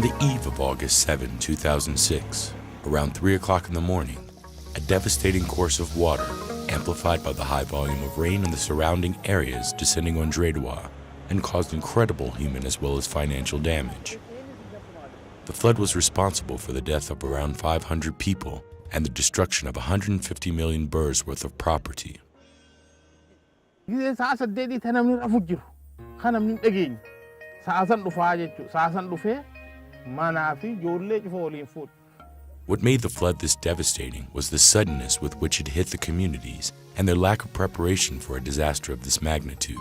On the eve of August 7, 2006, around 3 o'clock in the morning, a devastating course of water, amplified by the high volume of rain in the surrounding areas descending on Dawa, and caused incredible human as well as financial damage. The flood was responsible for the death of around 500 people and the destruction of 150 million birrs worth of property. What made the flood this devastating was the suddenness with which it hit the communities and their lack of preparation for a disaster of this magnitude.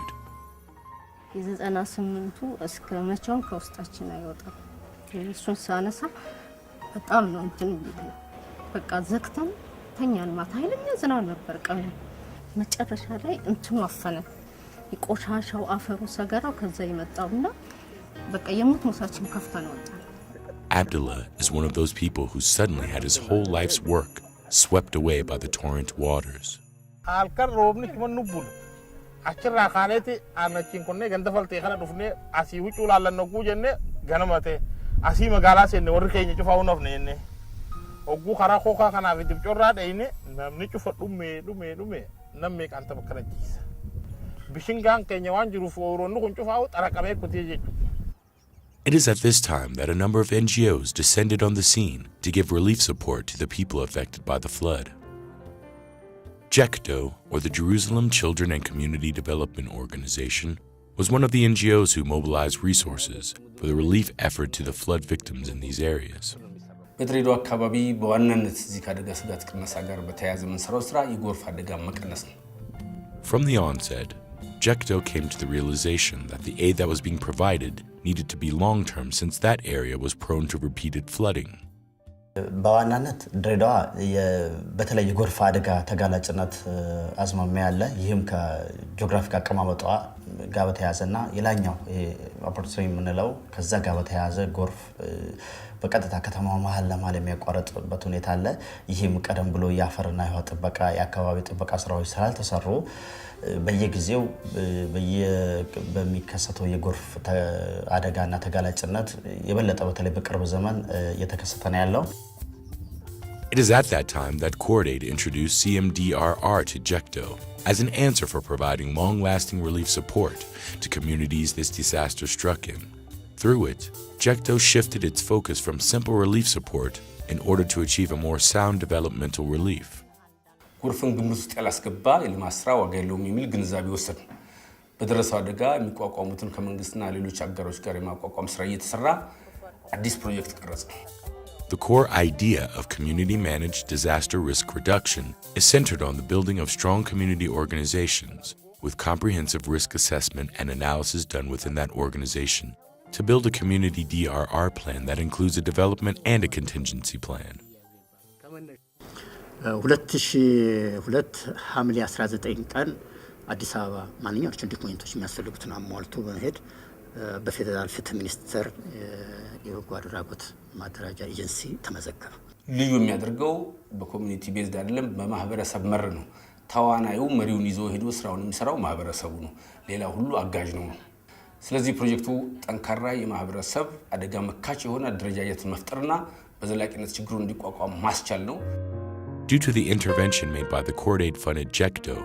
Abdullah is one of those people who suddenly had his whole life's work swept away by the torrent waters. It is at this time that a number of NGOs descended on the scene to give relief support to the people affected by the flood. JeCCDO, or the Jerusalem Children and Community Development Organization, was one of the NGOs who mobilized resources for the relief effort to the flood victims in these areas. From the onset, JeCCDO came to the realization that the aid that was being provided needed to be long-term since that area was prone to repeated flooding. በዋናነት ድሬዳዋ በተለይ የጎርፍ አደጋ ተጋላጭነት አዝማሚያ ያለ ይህም ከጂኦግራፊክ አቀማመጧ ጋር በተያያዘና የላኛው አፖርቹኒቲ የምንለው ከዛ ጋር በተያያዘ ጎርፍ በቀጥታ ከተማው መሃል ለማለ የሚያቋርጥበት ሁኔታ አለ። ይህም ቀደም ብሎ ያፈርና የውሃ ጥበቃ የአካባቢ ጥበቃ ስራዎች ስላልተሰሩ በየጊዜው በሚከሰተው የጎርፍ አደጋና ተጋላጭነት የበለጠ በተለይ በቅርብ ዘመን እየተከሰተ ነው ያለው። It is at that time that Cordaid introduced CMDRR to JeCCDO as an answer for providing long-lasting relief support to communities this disaster struck in. Through it, JeCCDO shifted its focus from simple relief support in order to achieve a more sound developmental relief. ጎርፍን ግምት ውስጥ ያላስገባ የልማት ስራ ዋጋ የለውም የሚል ግንዛቤ ወሰድን። በደረሰው አደጋ የሚቋቋሙትን ከመንግስትና ሌሎች አጋሮች ጋር የማቋቋም ስራ እየተሰራ አዲስ ፕሮጀክት ቀረጽን። The core idea of community-managed disaster risk reduction is centered on the building of strong community organizations with comprehensive risk assessment and analysis done within that organization to build a community DRR plan that includes a development and a contingency plan. 2002 ሐምሌ 19 ቀን አዲስ አበባ ማንኛዎቹን ዶክመንቶች የሚያስፈልጉትን አሟልቶ በመሄድ በፌደራል ፍትህ ሚኒስቴር የበጎ አድራጎት ማደራጃ ኤጀንሲ ተመዘገበ። ልዩ የሚያደርገው በኮሚኒቲ ቤዝድ አይደለም፣ በማህበረሰብ መር ነው። ተዋናዩ መሪውን ይዞ ሄዶ ስራውን የሚሰራው ማህበረሰቡ ነው፣ ሌላ ሁሉ አጋዥ ነው። ስለዚህ ፕሮጀክቱ ጠንካራ የማህበረሰብ አደጋ መካች የሆነ አደረጃጀትን መፍጠርና በዘላቂነት ችግሩን እንዲቋቋም ማስቻል ነው። Due to the intervention made by the Cordaid-funded JeCCDO,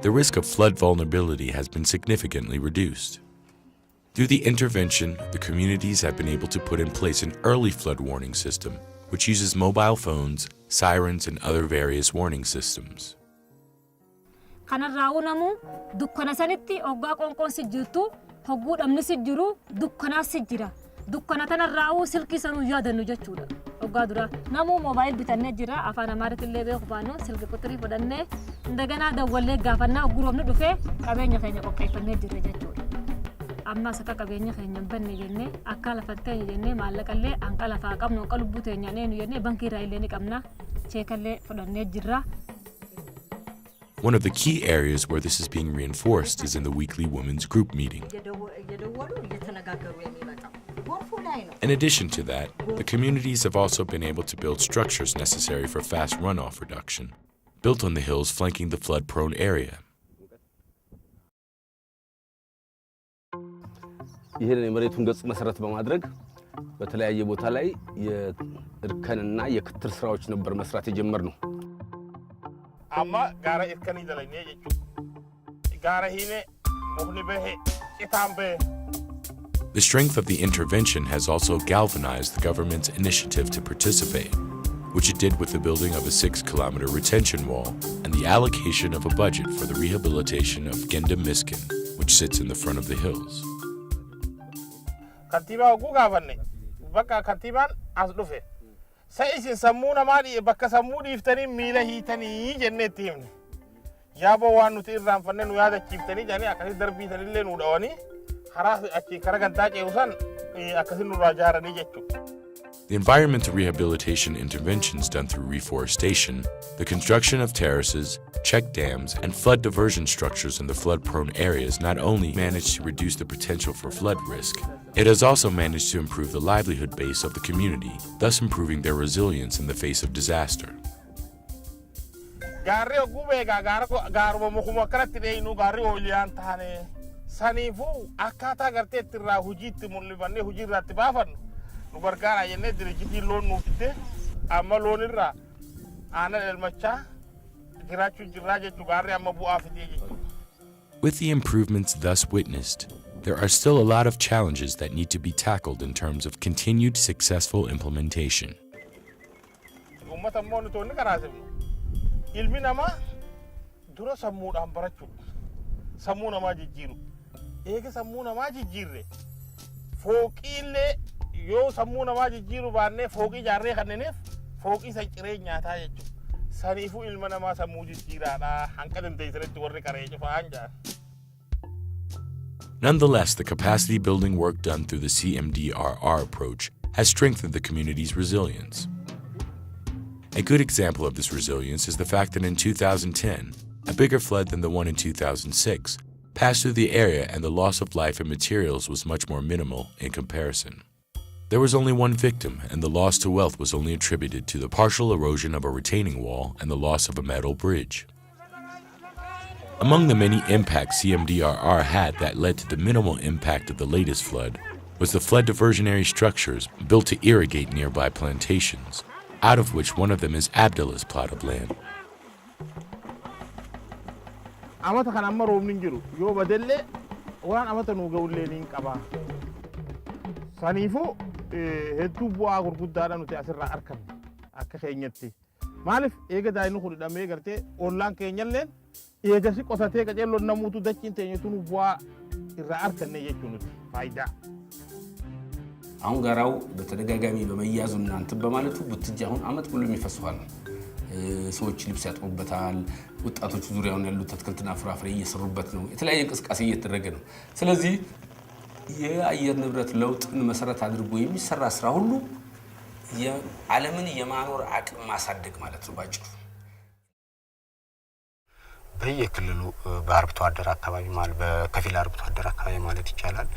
the risk of flood vulnerability has been significantly reduced. Through the intervention, the communities have been able to put in place an early flood warning system, which uses mobile phones, sirens, and other various warning systems. dukkana tanarraawu silki sanu yaadannu jechuudha. Oggaa dura namu mobaayil bitannee jira afaan amaaritti illee beeku baanu silki qutrii fudhannee እንደገና ደወልlee gaafannaa ogguroomni dhufee qabeenya keenya qopheeffannee jirra jechuudha. Amma saka qabeenya keenya banne jennee akka lafattee jennee maallaqallee hanqa lafaa qabnu hanqa lubbuu teenya neenu jennee bankii irraa illee ni qabna cheekallee fudhannee jirra. One of the key areas where this is being reinforced is in the weekly women's group meeting. In addition to that, the communities have also been able to build structures necessary for fast runoff reduction, built on the hills flanking the flood-prone area. ይሄን የመሬቱን ገጽ መሰረት በማድረግ በተለያየ ቦታ ላይ የእርከንና የክትር ስራዎች ነበር መስራት የጀመርነው። አማ ጋራ እርከን ይደለኝ የጁ ጋራ ሂኔ ሞክኒ በሄ ቂታምበ The strength of the intervention has also galvanized the government's initiative to participate, which it did with the building of a 6-kilometer retention wall and the allocation of a budget for the rehabilitation of Ganda Ada, which sits in the front of the hills. Kantiba ugu gafanne bakka kantiban as dhufe sa'isin sammuna maadi bakka sammudi iftani miila hiitani jenne timne yaabo waan nuti irraanfanne nu yaada chiiftani jani akkasi darbii tanille nu dhawani haraa achi karagantaa ceeusan akkasi nu raajaarani jechu. The environmental rehabilitation interventions done through reforestation, the construction of terraces, check dams, and flood diversion structures in the flood-prone areas not only managed to reduce the potential for flood risk, it has also managed to improve the livelihood base of the community, thus improving their resilience in the face of disaster. Sanifu akkata garte tirra hujiitti mul'ifanne hujirratti baafannu nu gargaara jennee dirjitii loon nuuf fidde amma loon irraa aanan elmachaa jiraachuu jirraa jechuu gaarri amma bu'aa fidee jechuudha. With the improvements thus witnessed, there are still a lot of challenges that need to be tackled in terms of continued successful implementation. Uummata immoo nuti wanni karaasifnu ilmi namaa dura sammuudhaan barachuu sammuu namaa jijjiiru. Eega sammuu namaa jijjiirre fooqiillee yoo sammuu namaa jijjiiru baannee fooqii ijaarree kanneeniif fooqii san ciree nyaataa jechuudha. Saniifuu ilma namaa sammuu jijjiiraadha hanqa dandeessanitti warri qaree cufaan jaa. Nonetheless, the capacity building work done through the CMDRR approach has strengthened the community's resilience. A good example of this resilience is the fact that in 2010, a bigger flood than the one in 2006 passed through the area and the loss of life and materials was much more minimal in comparison. There was only one victim, and the loss to wealth was only attributed to the partial erosion of a retaining wall and the loss of a metal bridge. Among the many impacts CMDRR had that led to the minimal impact of the latest flood was the flood diversionary structures built to irrigate nearby plantations, out of which one of them is Abdullah's plot of land. Amata kan amma roobni jiru yoo badelle waan amata nu ga'ulleen qaba. Saniifuu hedduu bu'aa gurguddaadha nuti asirraa arganne akka keenyatti. Maaliif eega daa'imni kun hidhamee gartee ollaan keenyalleen eegasi qotatee qaceelloon namuutu dachiin teenyetu nu bu'aa irraa arganne jechuun nuti faayidaa. አሁን ጋራው በተደጋጋሚ በመያዙና እንትን በማለቱ ቡትጅ አሁን አመት ብሎ የሚፈስዋል ሰዎች ልብስ ያጥቡበታል ወጣቶች ዙሪያውን ያሉት አትክልትና ፍራፍሬ እየሰሩበት ነው የተለያየ እንቅስቃሴ እየተደረገ ነው ስለዚህ የአየር ንብረት ለውጥን መሰረት አድርጎ የሚሰራ ስራ ሁሉ የዓለምን የማኖር አቅም ማሳደግ ማለት ነው ባጭሩ በየክልሉ በአርብቶ አደር አካባቢ ማለት በከፊል አርብቶ አደር አካባቢ ማለት ይቻላል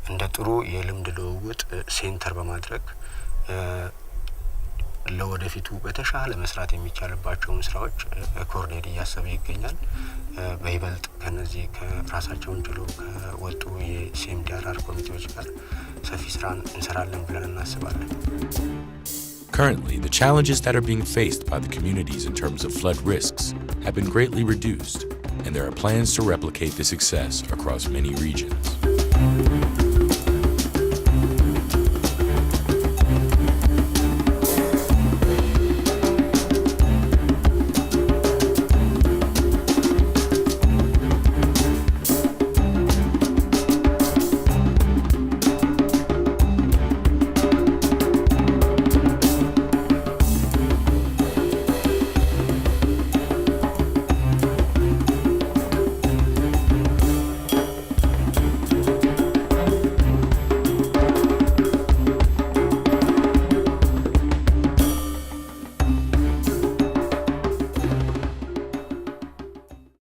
እንደ ጥሩ የልምድ ልውውጥ ሴንተር በማድረግ ለወደፊቱ በተሻለ መስራት የሚቻልባቸውን ስራዎች ኮርዴድ እያሰበ ይገኛል በይበልጥ ከነዚህ ከራሳቸውን ችሎ ከወጡ የሲኤምዲአርአር ኮሚቴዎች ጋር ሰፊ ስራን እንሰራለን ብለን እናስባለን Currently, the challenges that are being faced by the communities in terms of flood risks have been greatly reduced, and there are plans to replicate this success across many regions.